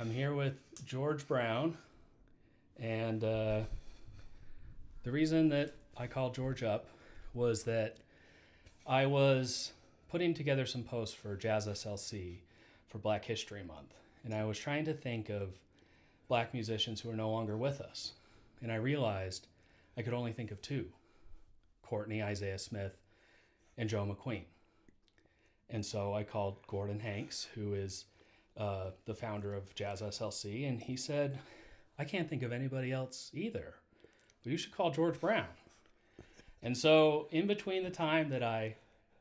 I'm here with George Brown, and the reason that I called George up was that I was putting together some posts for Jazz SLC for Black History Month, and I was trying to think of black musicians who are no longer with us, and I realized I could only think of two: Courtney Isaiah Smith and Joe McQueen. And so I called Gordon Hanks, who is the founder of Jazz SLC, and he said, I can't think of anybody else either. Well, you should call George Brown. And so in between the time that I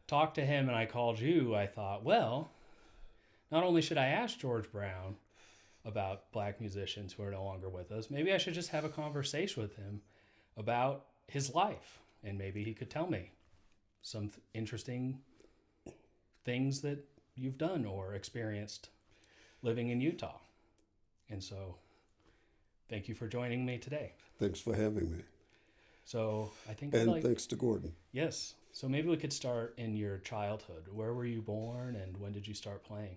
talked to him and I called you, I thought, well, not only should I ask George Brown about black musicians who are no longer with us, maybe I should just have a conversation with him about his life. And maybe he could tell me some interesting things that you've done or experienced living in Utah. And so thank you for joining me today. Thanks for having me. So I think thanks to Gordon. Yes. So maybe we could start in your childhood. Where were you born and when did you start playing?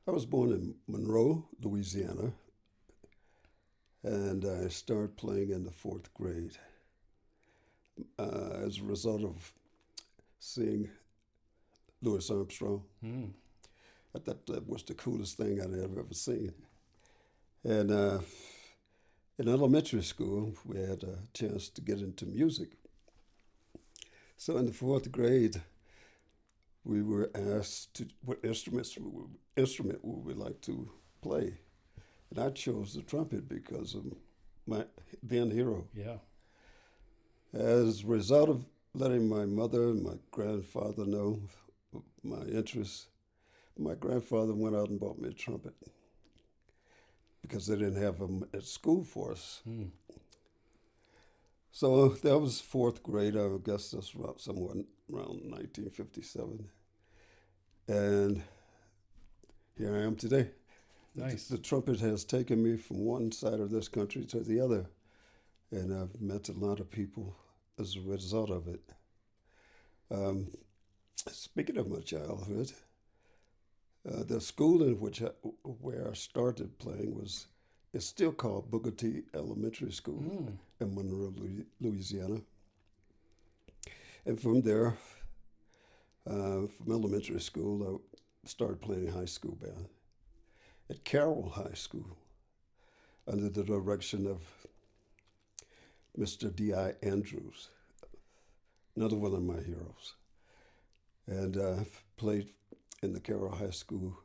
I was born in Monroe, Louisiana, and I started playing in the fourth grade as a result of seeing Louis Armstrong. I thought that was the coolest thing I'd ever seen. And in elementary school, we had a chance to get into music. So in the fourth grade, we were asked what instrument would we like to play. And I chose the trumpet because of my then hero. Yeah. As a result of letting my mother and my grandfather know my interests, my grandfather went out and bought me a trumpet because they didn't have them at school for us. So that was fourth grade. I guess that's somewhere around 1957. And here I am today. Nice. The trumpet has taken me from one side of this country to the other. And I've met a lot of people as a result of it. Speaking of my childhood, the school in where I started playing is still called Booker T Elementary School in Monroe, Louisiana. And from there, from elementary school, I started playing high school band at Carroll High School under the direction of Mr. D.I. Andrews, another one of my heroes. And played in the Carroll High School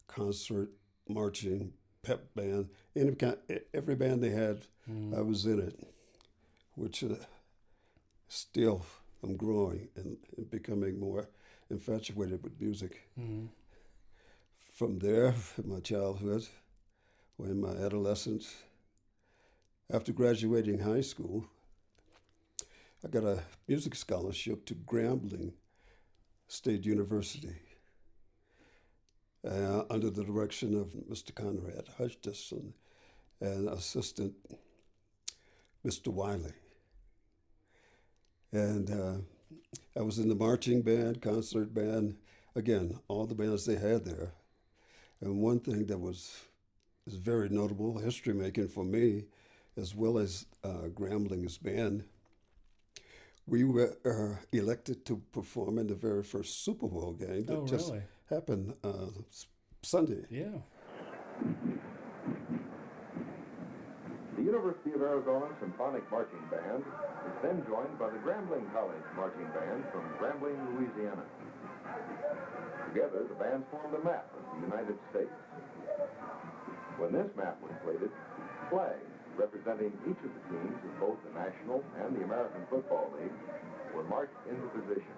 concert, marching, pep band, every band they had, I was in it, which still I'm growing and becoming more infatuated with music. From there, in my childhood, or in my adolescence, after graduating high school, I got a music scholarship to Grambling State University under the direction of Mr. Conrad Hutchison and assistant Mr. Wiley. And I was in the marching band, concert band, again, all the bands they had there. And one thing that is very notable, history making for me, as well as Grambling's band, we were elected to perform in the very first Super Bowl game that just happened Sunday. Yeah. The University of Arizona Symphonic Marching Band is then joined by the Grambling College Marching Band from Grambling, Louisiana. Together, the bands formed a map of the United States. When this map was plated, flags representing each of the teams of both the National and the American Football League were marched into position.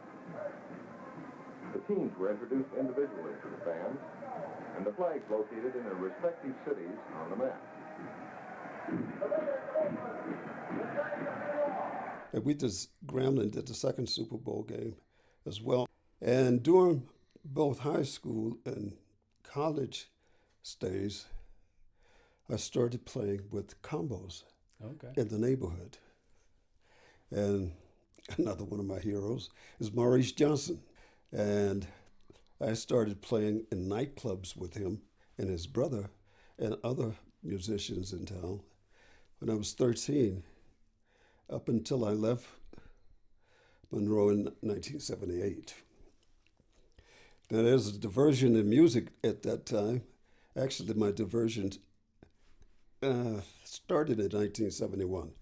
The teams were introduced individually to the bands, and the flags located in their respective cities on the map. And Grambling did the second Super Bowl game as well. And during both high school and college stays, I started playing with combos in the neighborhood. And another one of my heroes is Maurice Johnson. And I started playing in nightclubs with him and his brother and other musicians in town when I was 13, up until I left Monroe in 1978. Now, there's a diversion in music at that time. Actually, my diversion started in 1971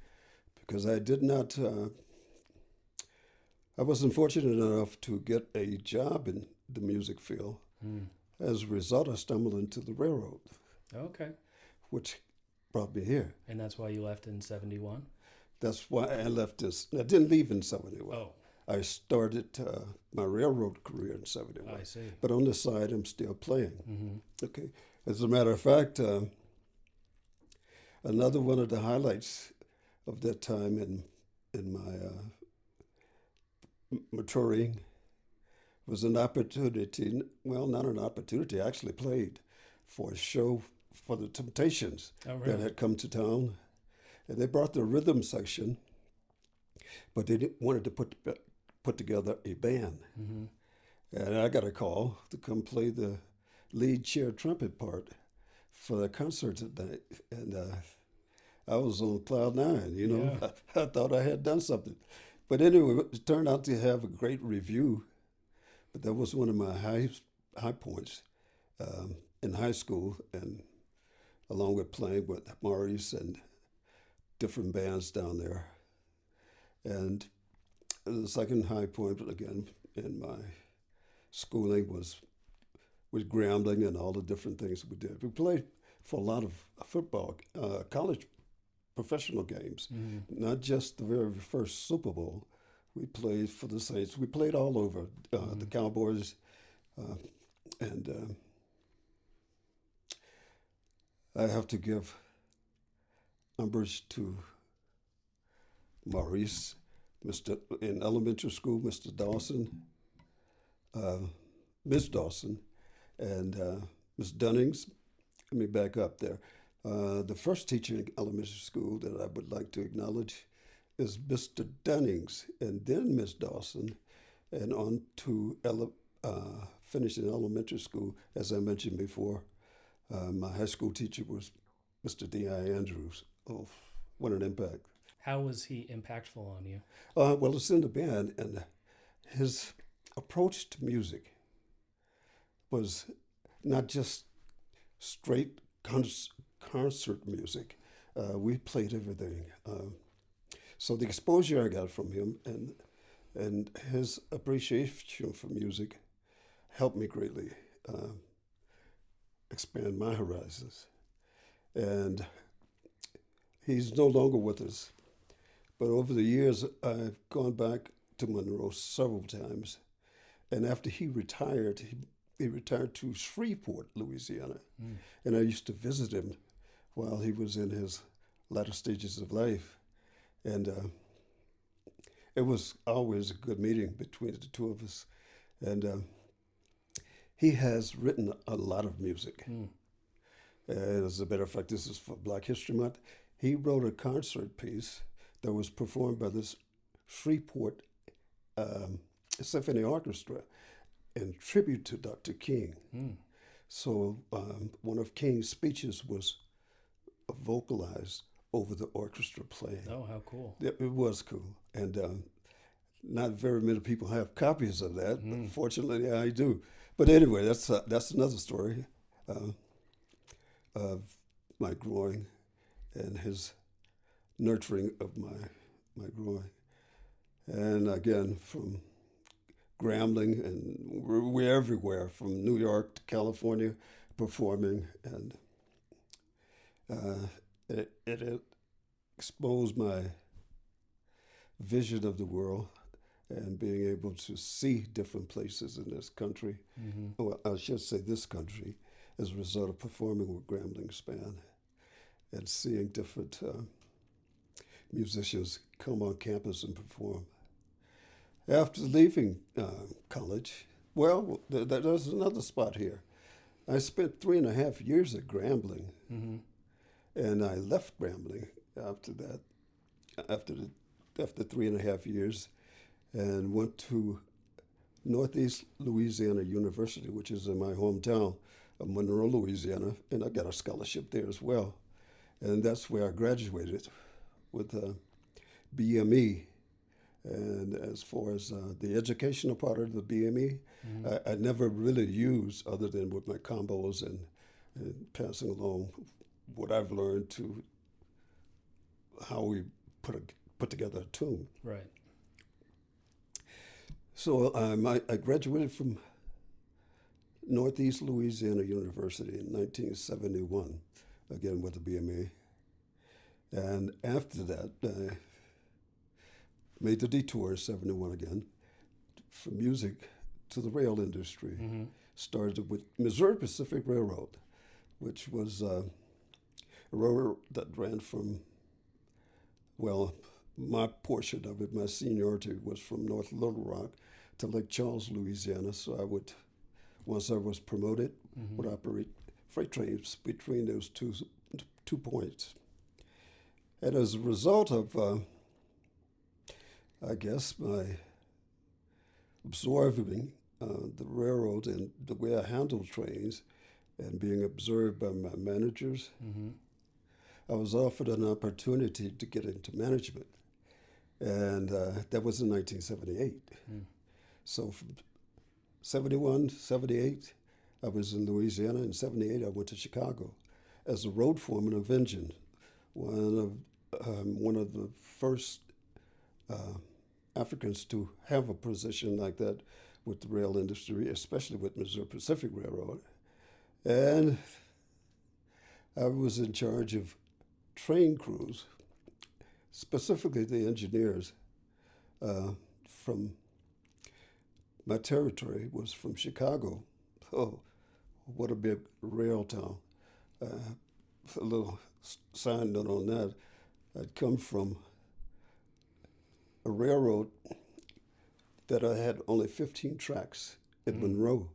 because I wasn't fortunate enough to get a job in the music field. As a result, I stumbled into the railroad, Okay. which brought me here. And that's why you left in 71? That's why I left this. I didn't leave in 71. Oh, I started my railroad career in 71. I see. But on the side, I'm still playing. Mm-hmm. Okay. As a matter of fact, another one of the highlights of that time in my maturing was an opportunity. Well, not an opportunity. I actually played for a show for the Temptations Oh, that really? had come to town, and they brought the rhythm section, but they wanted to put together a band. Mm-hmm. And I got a call to come play the lead chair trumpet part for the concert tonight. And I was on cloud nine, you know. Yeah. I thought I had done something. But anyway, it turned out to have a great review. But that was one of my high points in high school, and along with playing with Maurice and different bands down there. And the second high point, again, in my schooling was with Grambling and all the different things we did. We played for a lot of football, college professional games, Mm-hmm. not just the very first Super Bowl. We played for the Saints. We played all over, the Cowboys, and I have to give umbrage to Maurice, in elementary school, Mr. Dawson, Miss Dawson, and Miss Dunnings. Let me back up there. The first teacher in elementary school that I would like to acknowledge is Mr. Dunnings, and then Miss Dawson, and on to finishing elementary school, as I mentioned before. My high school teacher was Mr. D.I. Andrews. Oh, what an impact. How was he impactful on you? Well, it's in the band, and his approach to music was not just straight concert music. We played everything. So the exposure I got from him and his appreciation for music helped me greatly expand my horizons. And he's no longer with us. But over the years, I've gone back to Monroe several times. And after he retired to Shreveport, Louisiana. And I used to visit him while he was in his latter stages of life. And it was always a good meeting between the two of us. And he has written a lot of music. And as a matter of fact, this is for Black History Month. He wrote a concert piece that was performed by this Shreveport Symphony Orchestra in tribute to Dr. King. So one of King's speeches was vocalized over the orchestra playing. Oh, how cool. It was cool. And not very many people have copies of that. But fortunately, I do. But anyway, that's another story of my growing and his nurturing of my growing. And again, from Grambling, and we're everywhere, from New York to California, performing, and it exposed my vision of the world and being able to see different places in this country, or I should say this country, as a result of performing with Grambling Band and seeing different musicians come on campus and perform. After leaving college, well, there's another spot here. I spent 3.5 years at Grambling, and I left Grambling after that, after 3.5 years, and went to Northeast Louisiana University, which is in my hometown of Monroe, Louisiana, and I got a scholarship there as well. And that's where I graduated with a BME. And as far as the educational part of the BME, I never really used other than with my combos and passing along what I've learned to how we put together a tune. Right. So I graduated from Northeast Louisiana University in 1971, again with the BME. And after that, I made the detour in 71 again, from music to the rail industry. Mm-hmm. Started with Missouri Pacific Railroad, which was a railroad that ran from, well, my portion of it, my seniority was from North Little Rock to Lake Charles, Louisiana. So I would, once I was promoted, would operate freight trains between those two points. And as a result of, I guess, my absorbing the railroad and the way I handled trains and being observed by my managers, I was offered an opportunity to get into management. And that was in 1978. So from 71, 78, I was in Louisiana. In 78, I went to Chicago as a road foreman of engine, one of the first Africans to have a position like that with the rail industry, especially with Missouri Pacific Railroad. And I was in charge of train crews, specifically the engineers from my territory was from Chicago. Oh, what a big rail town. A little side note on that, I'd come from a railroad that I had only 15 tracks in Monroe.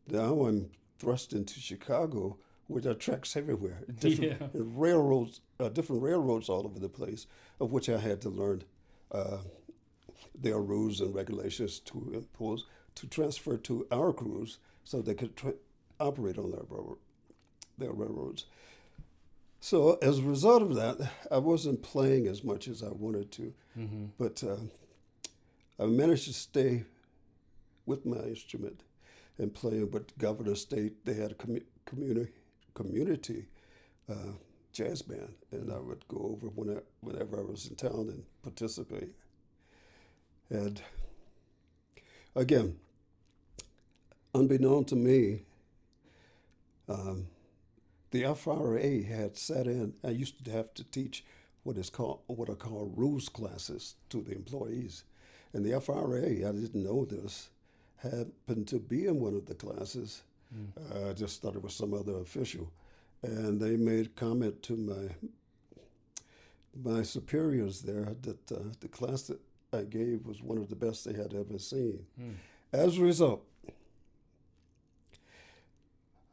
Now I'm thrust into Chicago where there are tracks everywhere, different railroads, different railroads all over the place, of which I had to learn their rules and regulations to impose, to transfer to our crews so they could operate on their railroads. So as a result of that, I wasn't playing as much as I wanted to, but I managed to stay with my instrument and playing with Governor State. They had a community jazz band, and I would go over whenever I was in town and participate. And again, unbeknown to me, the FRA had set in. I used to have to teach what are called rules classes to the employees, and the FRA, I didn't know this, happened to be in one of the classes. I just thought it was some other official, and they made comment to my superiors there that the class that I gave was one of the best they had ever seen. As a result,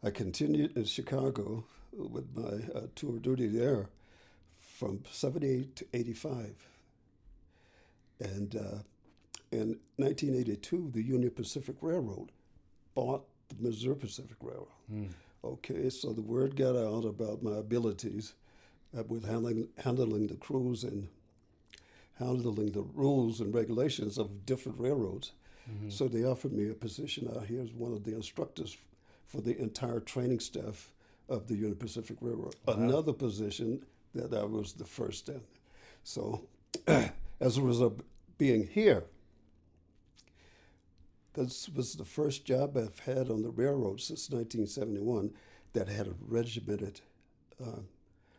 I continued in Chicago with my tour duty there from 78 to 85. And in 1982, the Union Pacific Railroad bought the Missouri Pacific Railroad. Okay, so the word got out about my abilities with handling the crews and handling the rules and regulations of different railroads. So they offered me a position out here as one of the instructors for the entire training staff of the Union Pacific Railroad. Wow. Another position that I was the first in. So as a result of being here, this was the first job I've had on the railroad since 1971 that had a regimented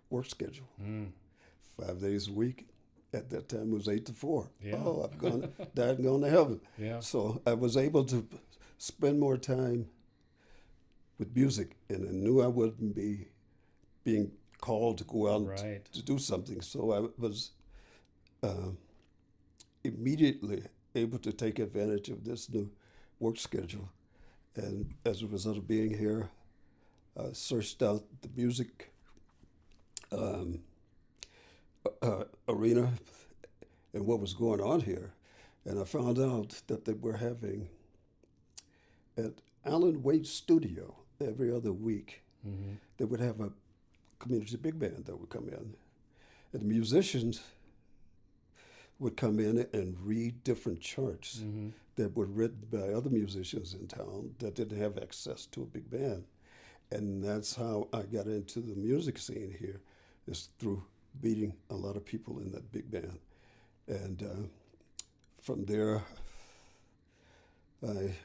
work schedule. 5 days a week. At that time, it was 8 to 4. Yeah. Oh, I've died and gone to heaven. Yeah. So I was able to spend more time with music, and I knew I wouldn't be being called to go out to do something. So I was immediately able to take advantage of this new work schedule. And as a result of being here, I searched out the music arena and what was going on here. And I found out that they were having at Alan Waite's studio every other week, Mm-hmm. they would have a community big band that would come in. And the musicians would come in and read different charts Mm-hmm. that were written by other musicians in town that didn't have access to a big band. And that's how I got into the music scene here, is through meeting a lot of people in that big band. And from there, I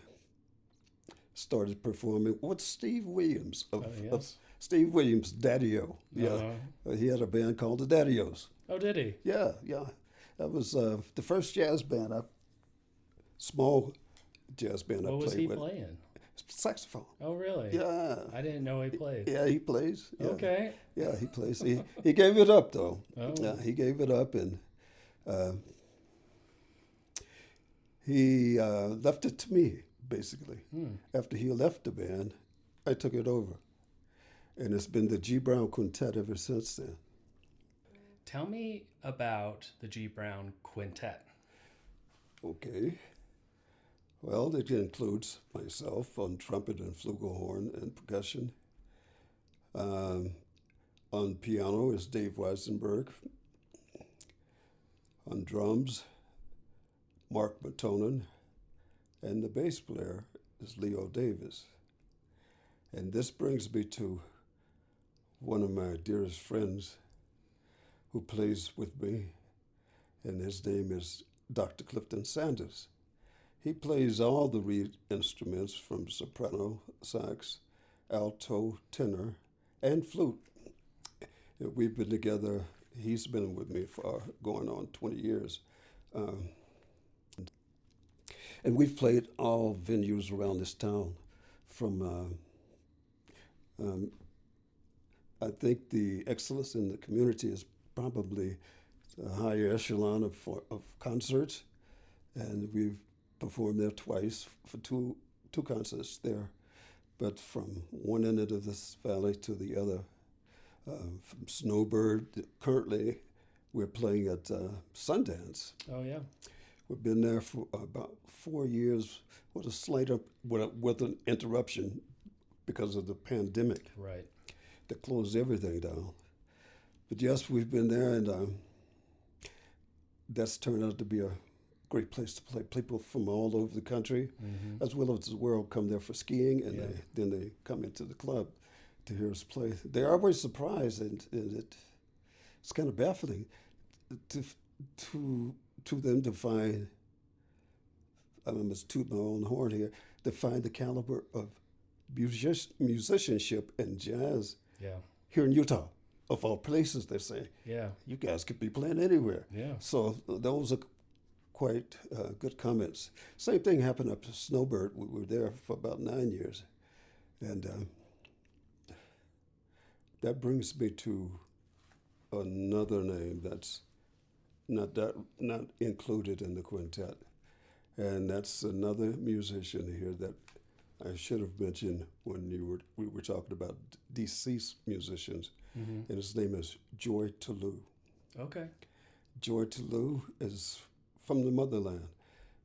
started performing with Steve Williams of Yes. Steve Williams, Daddy-O. Yeah, he had a band called the Daddy-Os. Oh, did he? Yeah, yeah. That was the first jazz band, small jazz band What I was played he with. playing? Saxophone. Oh, really? Yeah. I didn't know he played. Yeah, he plays. Yeah. Okay. Yeah, he plays. He gave it up though. Oh. Yeah, he gave it up, and he left it to me basically. After he left the band, I took it over, and it's been the G Brown Quintet ever since then. Tell me about the G Brown Quintet. Okay. Well, it includes myself on trumpet and flugelhorn and percussion. On piano is Dave Weisenberg. On drums, Mark Matonen. And the bass player is Leo Davis. And this brings me to one of my dearest friends who plays with me, and his name is Dr. Clifton Sanders. He plays all the reed instruments from soprano, sax, alto, tenor, and flute. We've been together, he's been with me for going on 20 years. And we've played all venues around this town from, I think the excellence in the community is probably the higher echelon of concerts. And we've performed there twice for two concerts there, but from one end of this valley to the other. From Snowbird, currently we're playing at Sundance. Oh, yeah. We've been there for about 4 years with a slight with an interruption because of the pandemic Right. that closed everything down. But yes, we've been there, and that's turned out to be a great place to play. People from all over the country, as well as the world, come there for skiing, and Yeah. then they come into the club to hear us play. They're always surprised, and it's kind of baffling to them to find. I must toot my own horn here. To find the caliber of musicianship and jazz Yeah. here in Utah, of all places. They say Yeah. you guys could be playing anywhere. Yeah. So those are quite good comments. Same thing happened up to Snowbird. We were there for about 9 years. And that brings me to another name that's not included in the quintet. And that's another musician here that I should have mentioned when we were talking about deceased musicians. And his name is Joy Toulouse. Okay. Joy Toulouse is from the motherland.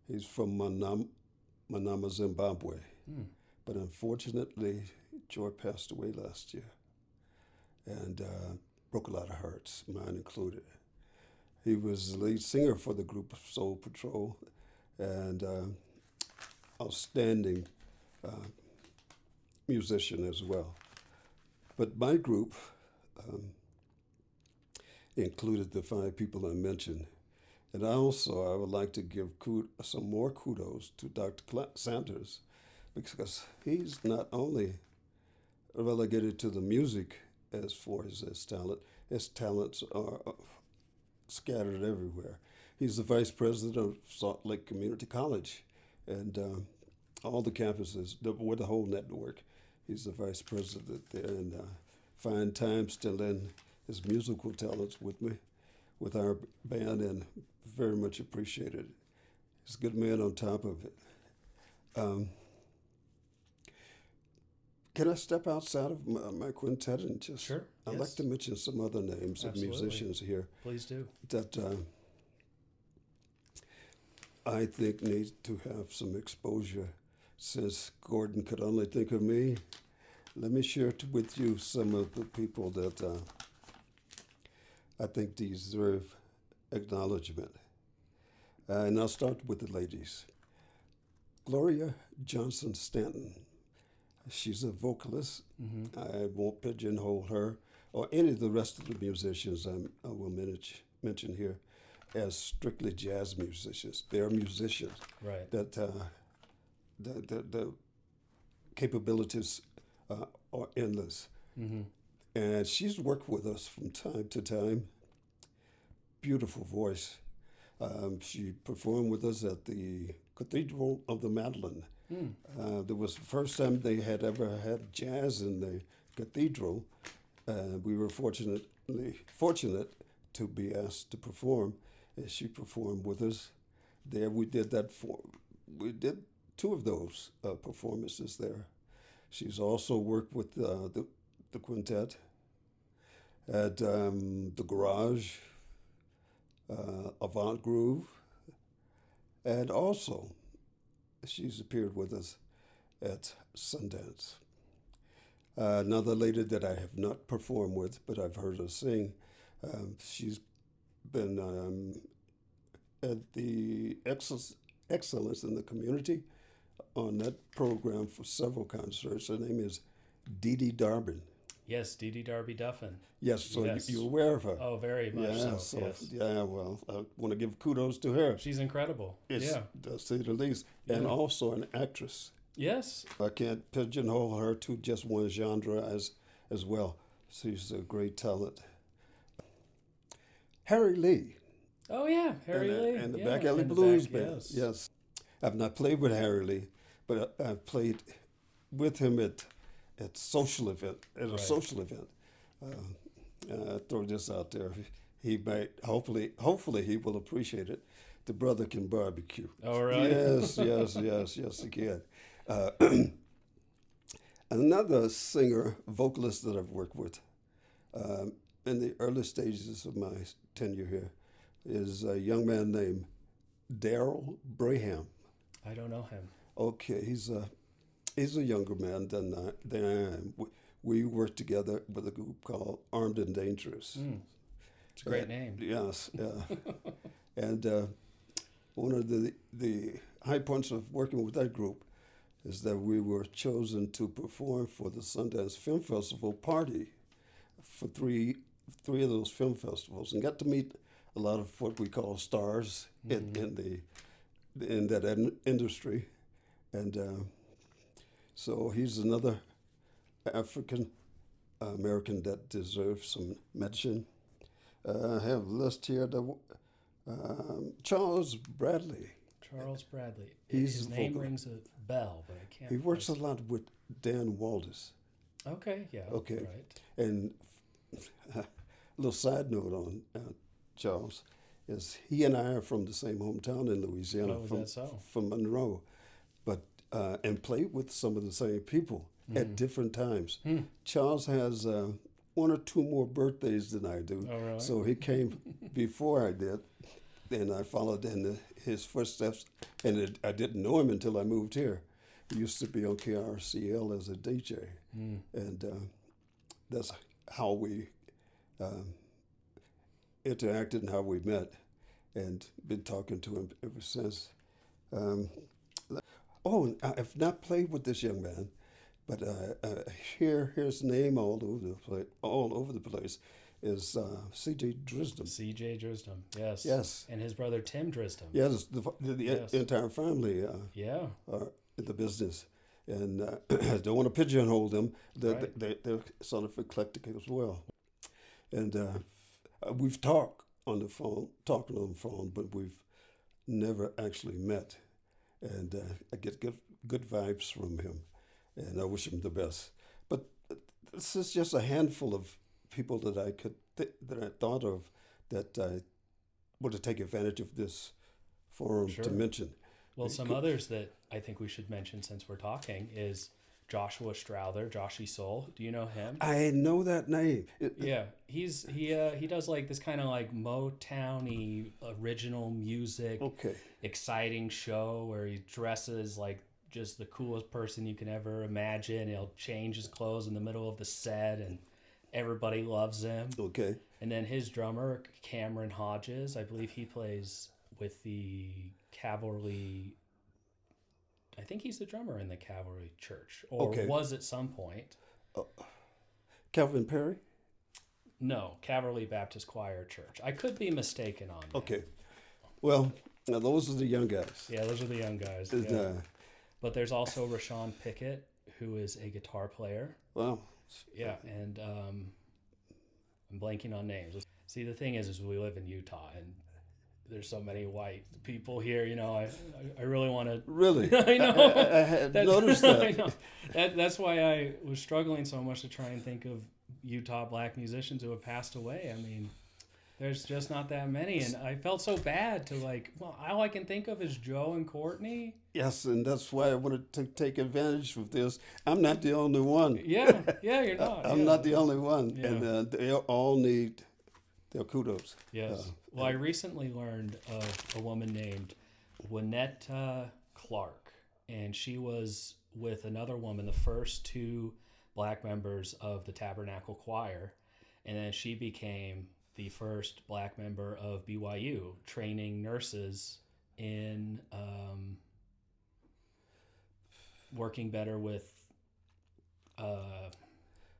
He's from Manama, Zimbabwe. But unfortunately, Joy passed away last year and broke a lot of hearts, mine included. He was the lead singer for the group Soul Patrol and outstanding musician as well. But my group included the 5 people I mentioned. And I would like to give some more kudos to Dr. Sanders, because he's not only relegated to the music as far as his talents are scattered everywhere. He's the vice president of Salt Lake Community College, and all the campuses, with the whole network. He's the vice president there, and find time to lend his musical talents with me, with our band, and very much appreciated. He's a good man on top of it. Can I step outside of my quintet and just? Sure. I'd Yes. like to mention some other names Absolutely. of musicians here Please do. that I think need to have some exposure. Since Gordon could only think of me, let me share with you some of the people that I think deserve acknowledgement. And I'll start with the ladies. Gloria Johnson Stanton. She's a vocalist. I won't pigeonhole her or any of the rest of the musicians I will mention here as strictly jazz musicians. They're musicians Right. that the capabilities are endless. And she's worked with us from time to time. Beautiful voice. She performed with us at the Cathedral of the Madeleine. That was the first time they had ever had jazz in the cathedral. We were fortunate to be asked to perform, and she performed with us there. We did 2 of those performances there. She's also worked with the quintet at the Garage, Avant Groove, and also she's appeared with us at Sundance. Another lady that I have not performed with, but I've heard her sing, she's been at the Excellence in the Community on that program for several concerts. Her name is Dee Dee Darbin. Yes, Dee Dee Darby Duffin. Yes, so Yes. you're aware of her. Oh, very much so. Yes. Yeah, well, I want to give kudos to her. She's incredible. It's, Yeah. to say the least. And Yeah. also an actress. Yes. I can't pigeonhole her to just one genre as well. She's a great talent. Harry Lee. Oh yeah, Harry Lee. And the Yeah, Back Alley and the Blues Back- Band. Yes. Yes. I've not played with Harry Lee, but I've played with him at a social event. Throw this out there. He might, hopefully he will appreciate it. The brother can barbecue. Oh, really? Yes, he can. Another singer, vocalist that I've worked with in the early stages of my tenure here is a young man named Daryl Braham. I don't know him. Okay, he's a younger man than I am. We worked together with a group called Armed and Dangerous. It's a great name. Yes, yeah. And one of the high points of working with that group is that we were chosen to perform for the Sundance Film Festival party for three of those film festivals, and got to meet a lot of what we call stars in that industry. And so he's another African American that deserves some mention. I have a list here. Charles Bradley. Charles Bradley. He's His a name vocal- rings a bell, but I can't. He works a lot with Dan Waldis. Okay. Yeah. Okay. Right. And a little side note on Charles is he and I are from the same hometown in Louisiana, Oh, is that so? from Monroe, but and played with some of the same people at different times. Charles has 1 or 2 more birthdays than I do, Oh, really? so he came before I did, and I followed in his footsteps. And I didn't know him until I moved here. He used to be on KRCL as a DJ, and that's how we interacted and how we met, and been talking to him ever since. And I've not played with this young man, but hear his name all over the place is C.J. Drisdom. C.J. Drisdom. Yes. Yes. And his brother Tim Drisdom. Yes, the Yes. entire family Yeah. are in the business, and I don't want to pigeonhole them. Right. They're sort of eclectic as well. And we've talked on the phone, but we've never actually met. And I get good vibes from him, and I wish him the best. But this is just a handful of people that I thought of that I want to take advantage of this forum Sure. to mention. Well, some others that I think we should mention since we're talking is Joshua Strowther, Joshy Soul. Do you know him? I know that name. Yeah, he does like this kind of like Motown-y original music, Okay. exciting show where he dresses like just the coolest person you can ever imagine. He'll change his clothes in the middle of the set, and everybody loves him. Okay. And then his drummer, Cameron Hodges, I believe he plays with the Cavalry. I think he's the drummer in the Cavalry Church, or Okay. was at some point. Calvin Perry? No, Cavalry Baptist Choir Church. I could be mistaken on that. Okay. Well, now those are the young guys. Yeah, those are the young guys. And, Yeah. But there's also Rashawn Pickett, who is a guitar player. well, Yeah, and I'm blanking on names. See, the thing is we live in Utah, and there's so many white people here. You know, I really want to. really? I know. I had noticed that. I know. That's why I was struggling so much to try and think of Utah black musicians who have passed away. I mean, there's just not that many, and I felt so bad to well, all I can think of is Joe and Courtney. Yes, and that's why I wanted to take advantage of this. I'm not the only one. Yeah, you're not. I'm yeah. not the only one, Yeah. and they all need their kudos. Yes. Well, I recently learned of a woman named Winetta Clark, and she was with another woman, the first two black members of the Tabernacle Choir, and then she became the first black member of BYU, training nurses in working better with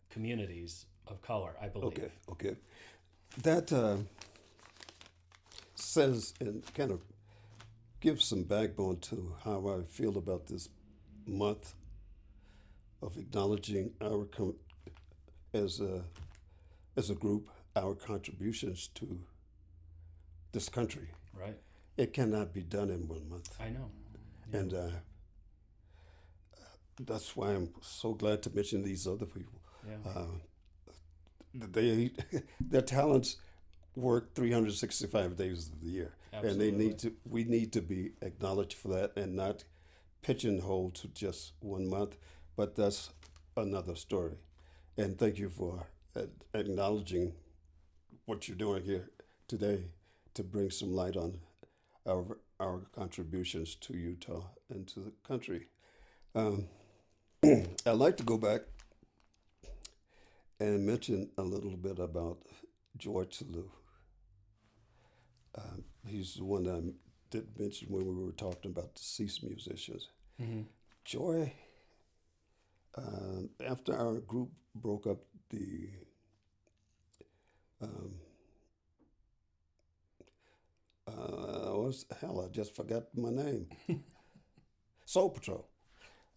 communities of color, I believe. Okay. That says and kind of gives some backbone to how I feel about this month of acknowledging our as a group our contributions to this country. Right. It cannot be done in 1 month, I know. and that's why I'm so glad to mention these other people. Yeah. Their talents work 365 days of the year, and they Absolutely. need to. We need to be acknowledged for that, and not pigeonholed to just 1 month. But that's another story. And thank you for acknowledging what you're doing here today to bring some light on our contributions to Utah and to the country. I'd like to go back and mention a little bit about George Selou. He's the one that I did mention when we were talking about deceased musicians. Mm-hmm. Joy, after our group broke up, what's the hell? I just forgot my name. Soul Patrol.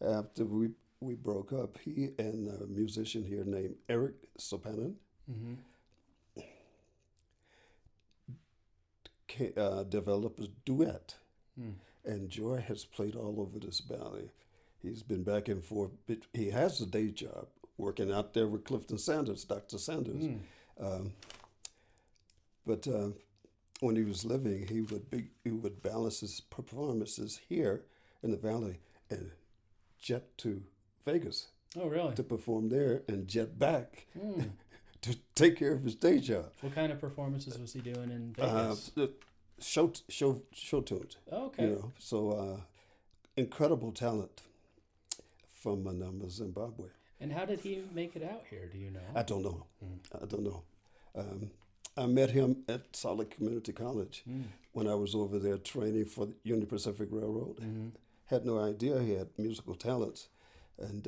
After we broke up, he and a musician here named Eric Sopanen Mm-hmm. developed a duet. Mm. And Joy has played all over this valley. He's been back and forth. But he has a day job working out there with Clifton Sanders, Dr. Sanders. Mm. But when he was living, he would balance his performances here in the valley and jet to Vegas Oh, really? to perform there and jet back Mm. to take care of his day job. What kind of performances was he doing in Vegas? Show tunes. Oh, okay. You know, so incredible talent from Manama, Zimbabwe. And how did he make it out here? Do you know? I don't know. Mm. I don't know. I met him at Salt Lake Community College Mm. when I was over there training for the Union Pacific Railroad. Mm-hmm. Had no idea he had musical talents, and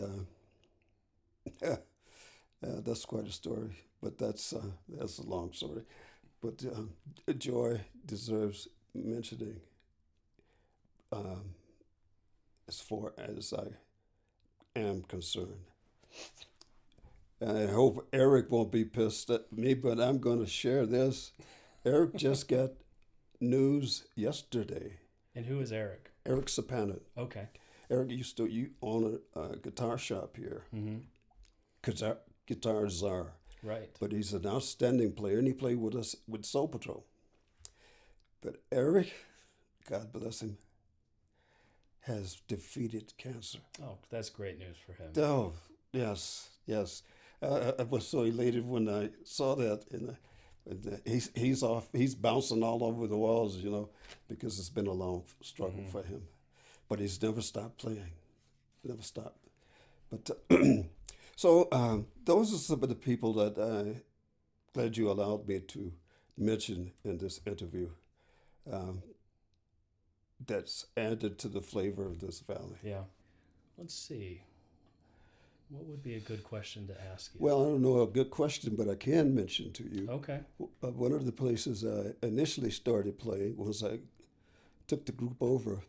that's quite a story. But that's a long story. But Joy deserves mentioning as far as I am concerned. And I hope Eric won't be pissed at me, but I'm going to share this. Eric just got news yesterday. And who is Eric? Eric Sopanen. Okay. Eric used to own a guitar shop here, Mm-hmm. Guitar Czar. Right. But he's an outstanding player, and he played with us with Soul Patrol. But Eric, God bless him, has defeated cancer. Oh, that's great news for him. Oh, yes. I was so elated when I saw that, and he's bouncing all over the walls, because it's been a long struggle for him. But he's never stopped playing. never stopped. But so those are some of the people that I glad you allowed me to mention in this interview. Um, that's added to the flavor of this valley. Yeah. Let's see. What would be a good question to ask you? Well, I don't know a good question, but I can mention to you. Okay. One of the places I initially started playing was I took the group over,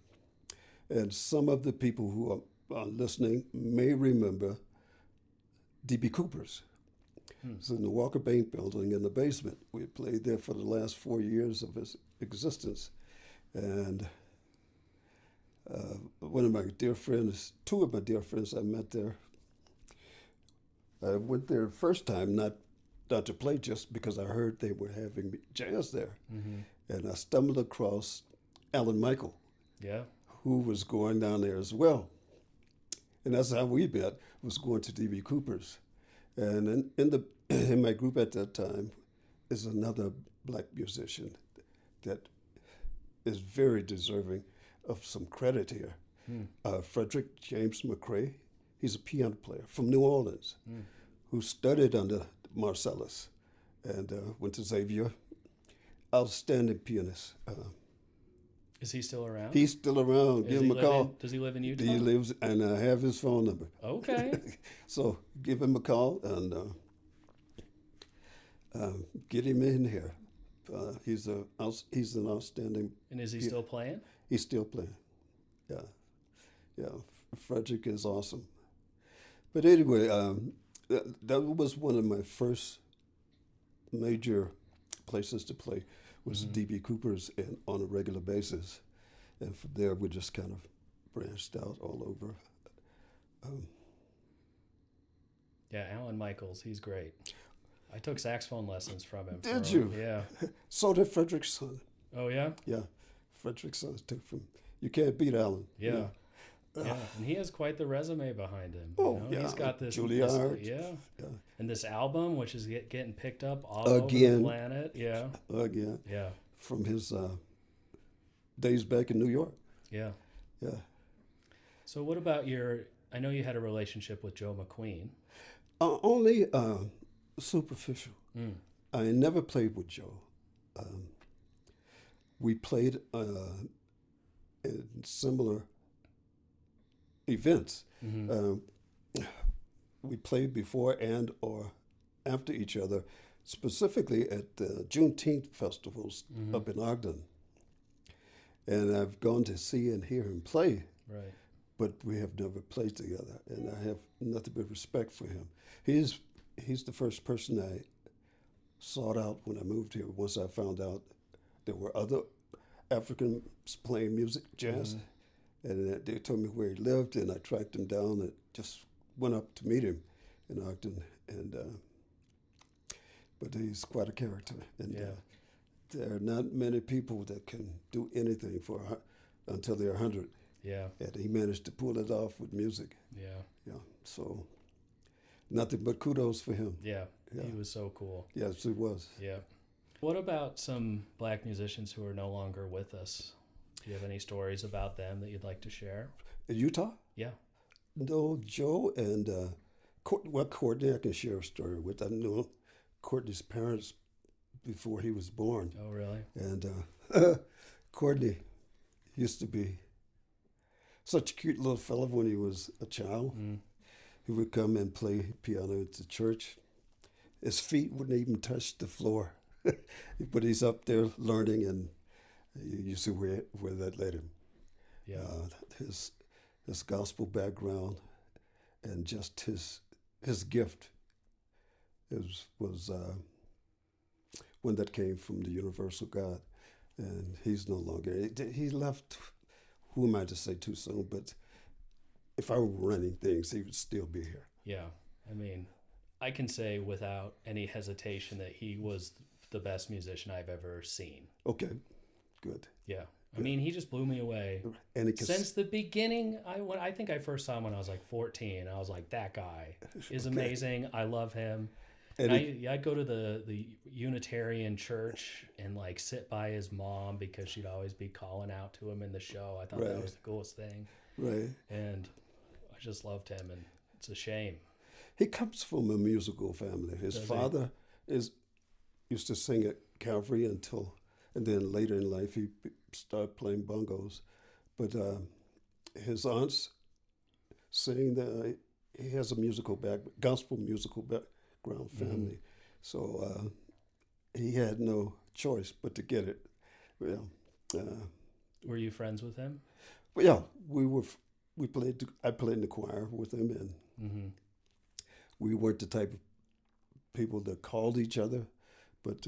and some of the people who are listening may remember D.B. Cooper's. It's in the Walker Bank building in the basement. We played there for the last 4 years of his existence. And one of my dear friends, two of my dear friends I met there, I went there the first time, not to play, just because I heard they were having jazz there. And I stumbled across Alan Michael, Yeah. who was going down there as well. And that's how we met, was going to D.B. Cooper's. And in my group at that time is another black musician that is very deserving of some credit here. Frederick James McCrae. He's a piano player from New Orleans who studied under Marcellus and went to Xavier. Outstanding pianist. Is he still around? He's still around. Give him a call. Does he live in Utah? He lives, and I have his phone number. Okay. So give him a call and get him in here. He's an outstanding. And is he still playing? He's still playing. Yeah. Frederick is awesome. But anyway, that was one of my first major places to play. Was D.B. Cooper's on a regular basis, and from there we just kind of branched out all over. Yeah, Alan Michaels, he's great. I took saxophone lessons from him. Did you? Yeah. So did Frederick's son. Oh yeah. Yeah, Frederick's son took from. You can't beat Alan. Yeah. You know? Yeah, and he has quite the resume behind him. Oh, yeah. He's got this Juilliard. yeah, Yeah. and this album, which is getting picked up all over Again. the planet. Yeah, Again, yeah, from his days back in New York. yeah. Yeah. So, what about I know you had a relationship with Joe McQueen. Only superficial. Mm. I never played with Joe. We played in similar events. We played before and or after each other, specifically at the Juneteenth festivals up in Ogden. And I've gone to see and hear him play, Right. but we have never played together. And I have nothing but respect for him. He's the first person I sought out when I moved here. Once I found out there were other Africans playing music, jazz, and they told me where he lived, and I tracked him down and just went up to meet him in Ogden. And but he's quite a character, and Yeah. there are not many people that can do anything until they're 100, Yeah. and he managed to pull it off with music. Yeah. Yeah, so nothing but kudos for him. Yeah. Yeah. He was so cool. Yes, he was. Yeah. What about some black musicians who are no longer with us? Do you have any stories about them that you'd like to share? In Utah? Yeah. No, Joe and Courtney I can share a story with. I knew Courtney's parents before he was born. Oh, really? And Courtney used to be such a cute little fellow when he was a child. He would come and play piano at the church. His feet wouldn't even touch the floor. But he's up there learning, and you see where that led him. Yeah. His gospel background and just his gift was one that came from the universal God, and he's no longer. He left. Who am I to say too soon? But if I were running things, he would still be here. Yeah. I mean, I can say without any hesitation that he was the best musician I've ever seen. Okay, good. Yeah. I mean, he just blew me away. And it Since the beginning, I think I first saw him when I was like 14. I was like, that guy is amazing. I love him. And I'd go to the Unitarian church and like sit by his mom because she'd always be calling out to him in the show. I thought that was the coolest thing. Right. And I just loved him, and it's a shame. He comes from a musical family. His Does he? father used to sing at Calvary and then later in life he started playing bongos. But his aunts sing. He has a gospel musical background family, so he had no choice but to get it. Well, Were you friends with him? but yeah, we played. I played in the choir with him, and Mm-hmm. we weren't the type of people that called each other, but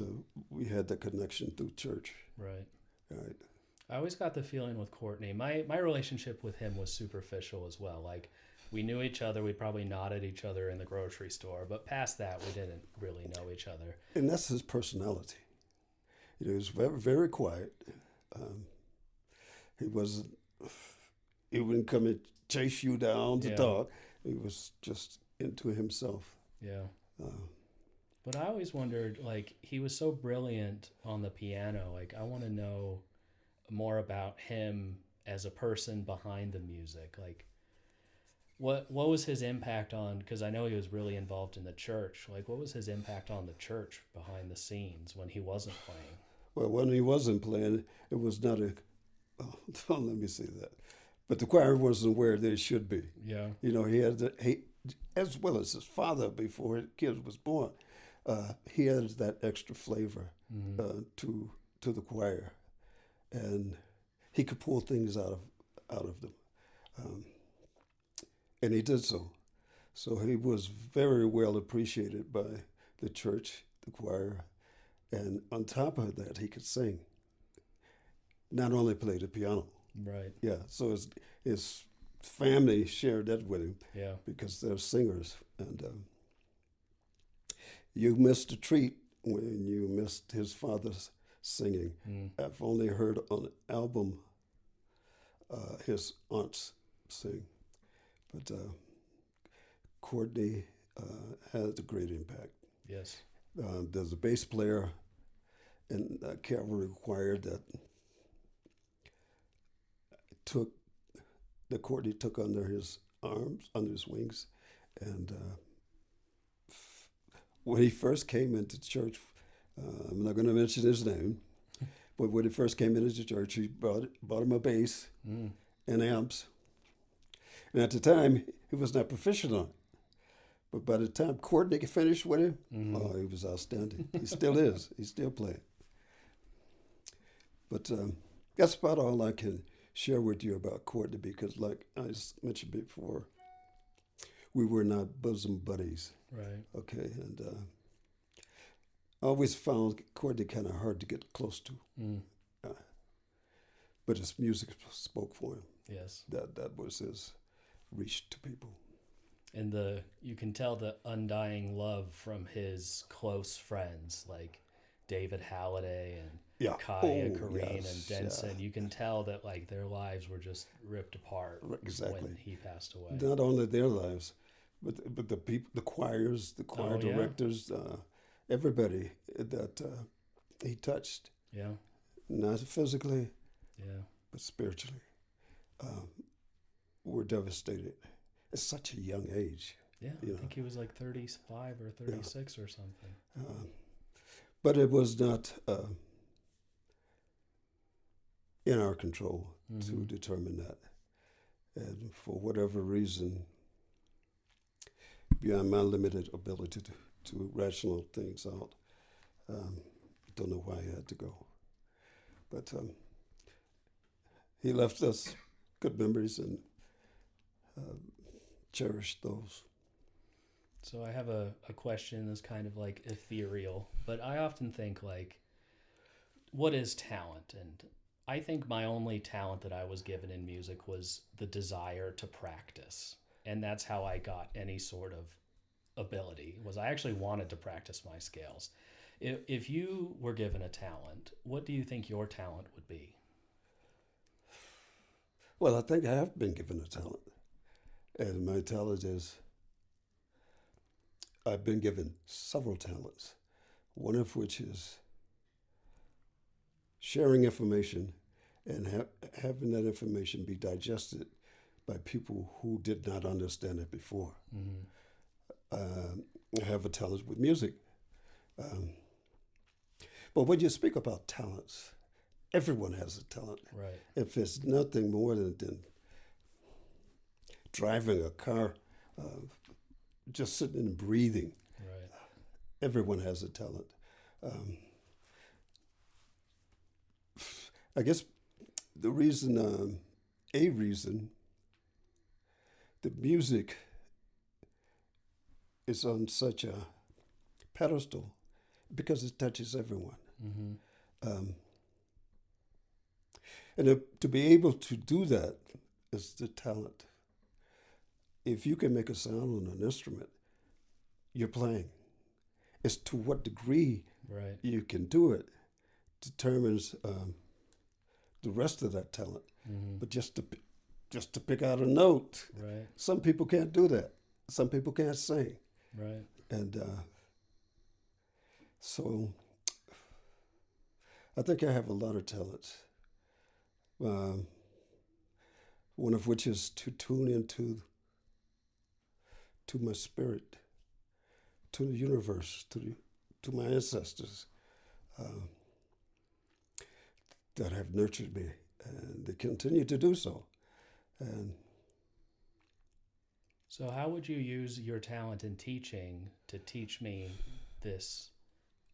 we had that connection through church. Right. Right. I always got the feeling with Courtney, my relationship with him was superficial as well. Like, we knew each other. We'd probably nod at each other in the grocery store, but past that, we didn't really know each other. And that's his personality. He was very, very quiet. He wasn't. He wouldn't come and chase you down to Yeah. talk. He was just into himself. Yeah. Uh, But I always wondered, like, he was so brilliant on the piano. Like, I want to know more about him as a person behind the music. Like, what was his impact on, because I know he was really involved in the church. Like, what was his impact on the church behind the scenes when he wasn't playing? well, when he wasn't playing, it was not a. Oh, don't let me say that. But the choir wasn't where they should be. Yeah. You know, he as well as his father before his kid was born. He had that extra flavor to the choir, and he could pull things out of them, and he did so. So he was very well appreciated by the church, the choir, and on top of that, he could sing. Not only play the piano, Right. yeah. So his family shared that with him Yeah. because they're singers, and you missed a treat when you missed his father's singing. Mm. I've only heard on an album his aunts sing, but Courtney had a great impact. Yes. There's a bass player in Calvary Choir that Courtney took under his arms, under his wings, and when he first came into church, I'm not going to mention his name, but when he first came into church, he bought him a bass and amps. And at the time, he was not proficient on it. But by the time Courtney finished with him, oh, he was outstanding. He still is. He's still playing. But that's about all I can share with you about Courtney, because like I mentioned before, we were not bosom buddies. Right. Okay, and I always found Courtney kind of hard to get close to, but his music spoke for him. Yes. That was his reach to people. And you can tell the undying love from his close friends, like David Halliday and Yeah. Kaya, Oh, Kareen, yes, and Denson. yeah. You can tell that like their lives were just ripped apart Exactly. when he passed away. Not only their lives, but the people, the choirs, the choir Oh, yeah. directors, everybody that he touched, Yeah. not physically Yeah. but spiritually, were devastated at such a young age. Yeah. You I know. think he was like 35 or 36 or something. But it was not in our control to determine that. And for whatever reason, beyond my limited ability to rational things out, don't know why he had to go. But he left us good memories, and cherished those. So I have a question that's kind of like ethereal, but I often think like, what is talent? And I think my only talent that I was given in music was the desire to practice. And that's how I got any sort of ability, was I actually wanted to practice my scales. If you were given a talent, what do you think your talent would be? Well, I think I have been given a talent. And my talent is, I've been given several talents, one of which is sharing information and having that information be digested by people who did not understand it before. Mm-hmm. I have a talent with music. But when you speak about talents, everyone has a talent. Right. If it's nothing more than driving a car, just sitting and breathing, Right. everyone has a talent. I guess the reason, the music is on such a pedestal because it touches everyone. Mm-hmm. And to be able to do that is the talent. If you can make a sound on an instrument, you're playing. It's to what degree Right. you can do it determines the rest of that talent. Mm-hmm. But just to pick out a note, Right. some people can't do that. Some people can't sing, Right. and so I think I have a lot of talents. One of which is to tune into my spirit, to the universe, to my ancestors that have nurtured me, and they continue to do so. And So, how would you use your talent in teaching to teach me this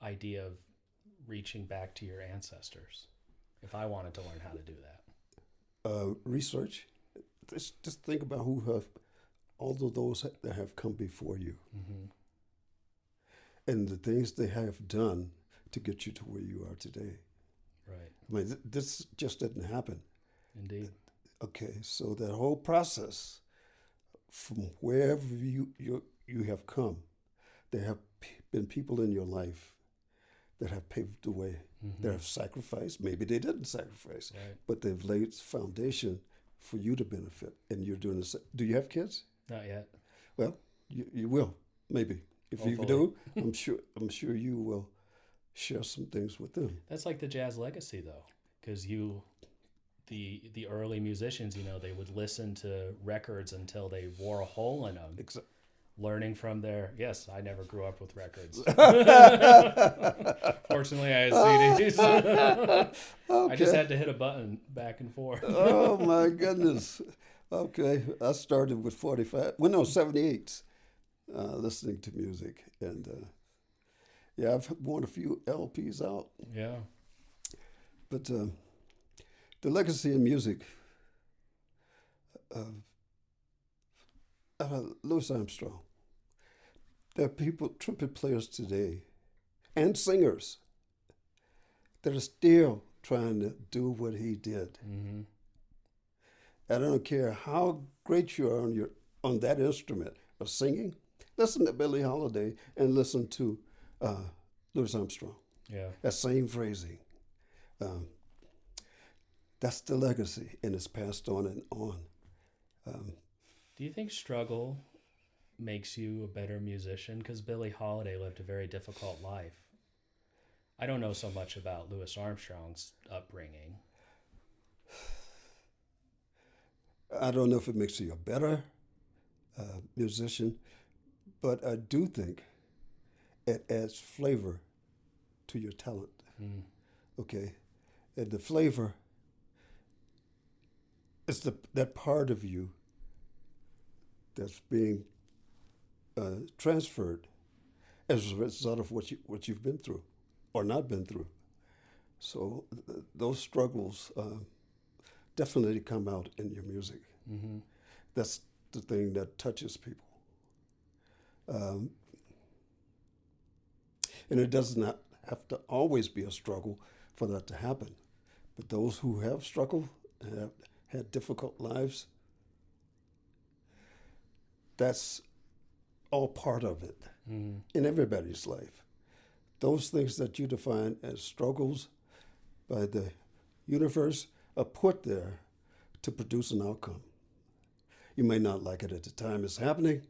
idea of reaching back to your ancestors if I wanted to learn how to do that? research, just think about who have all of those that have come before you, Mm-hmm. and the things they have done to get you to where you are today. Right. I mean, this just didn't happen. Indeed. Okay, so that whole process, from wherever you have come, there have been people in your life that have paved the way, Mm-hmm. that have sacrificed. Maybe they didn't sacrifice, Right. but they've laid foundation for you to benefit, and you're doing the same. Do you have kids? Not yet. Well, you will, maybe. If you Hopefully. do, I'm sure you will share some things with them. That's like the jazz legacy, though, because the early musicians, they would listen to records until they wore a hole in them, learning from their. Yes, I never grew up with records. Fortunately, I had CDs. Okay. I just had to hit a button back and forth. Oh my goodness. Okay, I started with 78s, listening to music, and yeah, I've worn a few LPs out, Yeah. but the legacy in music. Louis Armstrong. There are people, trumpet players today, and singers that are still trying to do what he did. Mm-hmm. And I don't care how great you are on that instrument of singing. Listen to Billie Holiday and listen to Louis Armstrong. Yeah. That same phrasing. That's the legacy, and it's passed on and on. Do you think struggle makes you a better musician? Because Billie Holiday lived a very difficult life. I don't know so much about Louis Armstrong's upbringing. I don't know if it makes you a better musician, but I do think it adds flavor to your talent. Mm. Okay, and the flavor is that part of you that's being transferred as a result of what you've been through or not been through. So those struggles definitely come out in your music. Mm-hmm. That's the thing that touches people. And it does not have to always be a struggle for that to happen. But those who have struggled, have had difficult lives, that's all part of it Mm-hmm. in everybody's life. Those things that you define as struggles by the universe are put there to produce an outcome. You may not like it at the time it's happening,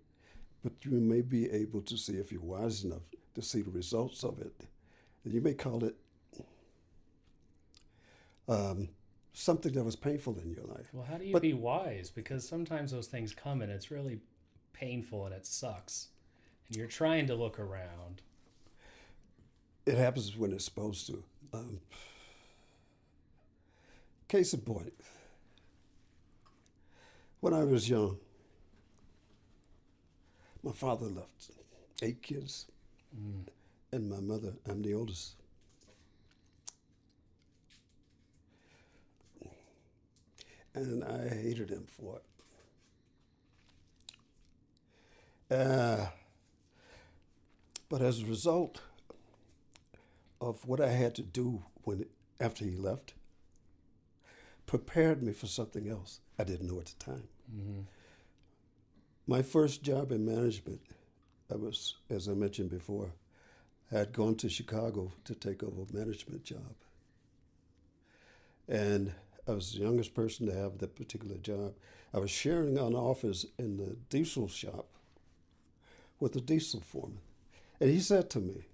but you may be able to see, if you're wise enough, to see the results of it. And you may call it something that was painful in your life. Well, how do you But- be wise? Because sometimes those things come and it's really painful and it sucks. And you're trying to look around. It happens when it's supposed to. Case in point, when I was young, my father left 8 kids, and my mother, I'm the oldest. And I hated him for it. But as a result of what I had to do after he left, prepared me for something else I didn't know at the time. My first job in management, I was, as I mentioned before, I had gone to Chicago to take over a management job. And I was the youngest person to have that particular job. I was sharing an office in the diesel shop with the diesel foreman. And he said to me,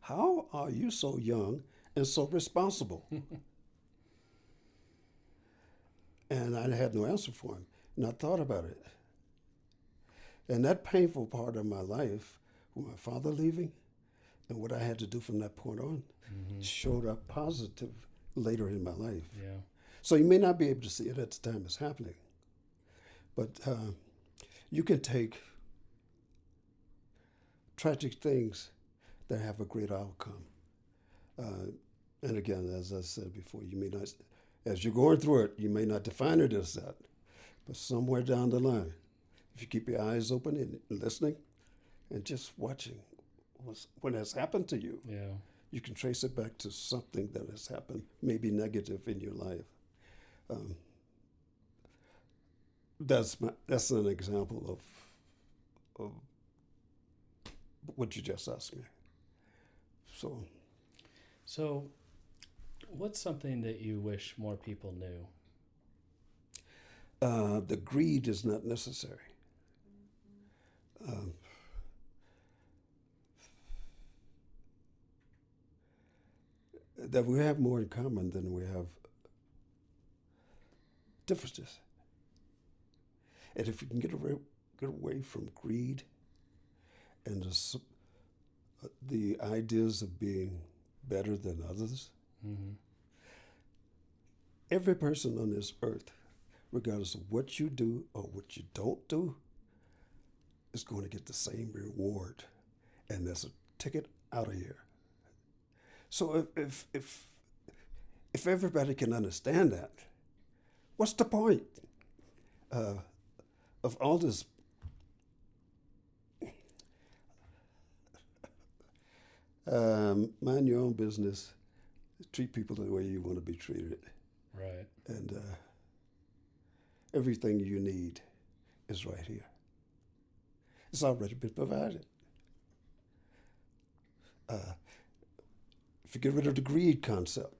"How are you so young and so responsible?" And I had no answer for him. And I thought about it. And that painful part of my life, with my father leaving, and what I had to do from that point on, showed up positive later in my life. Yeah. So you may not be able to see it at the time it's happening, but you can take tragic things that have a great outcome. And again, as I said before, you may not, as you're going through it, you may not define it as that, but somewhere down the line, if you keep your eyes open and listening and just watching what has happened to you, Yeah. you can trace it back to something that has happened, maybe negative in your life. That's an example of what you just asked me. So, what's something that you wish more people knew? The greed is not necessary. That we have more in common than we have differences. And if we can get away from greed and the ideas of being better than others, every person on this earth, regardless of what you do or what you don't do, is going to get the same reward. And there's a ticket out of here. So if everybody can understand that, what's the point of all this? Mind your own business. Treat people the way you want to be treated. Right. And everything you need is right here. It's already been provided. If you get rid of the greed concept,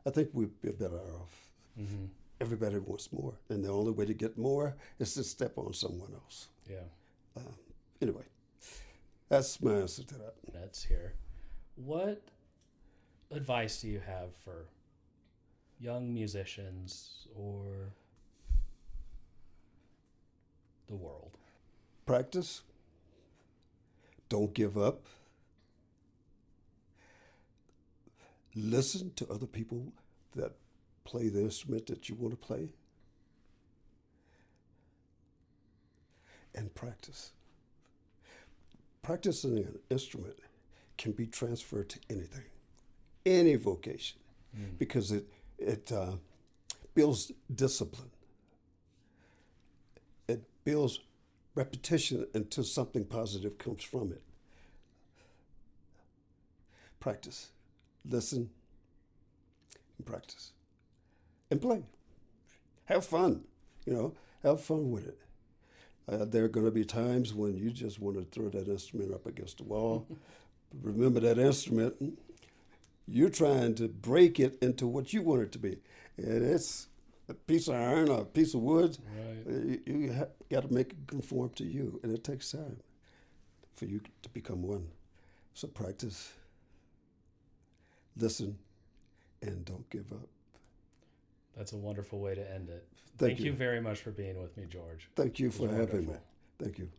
I think we'd be better off. Everybody wants more, and the only way to get more is to step on someone else. Yeah. Anyway, that's my answer to that. That's here. What advice do you have for young musicians or the world? Practice. Don't give up. Listen to other people that play the instrument that you want to play. And practice. Practicing an instrument can be transferred to anything, any vocation, because it builds discipline. It builds repetition until something positive comes from it. Practice. Listen and practice. And play. Have fun. Have fun with it. There are going to be times when you just want to throw that instrument up against the wall. Remember that instrument, you're trying to break it into what you want it to be. And it's a piece of iron or a piece of wood. Right. You got to make it conform to you. And it takes time for you to become one. So practice. listen, and don't give up. That's a wonderful way to end it. Thank Thank you you very much for being with me, George. Thank you It for was having me. wonderful. Thank you.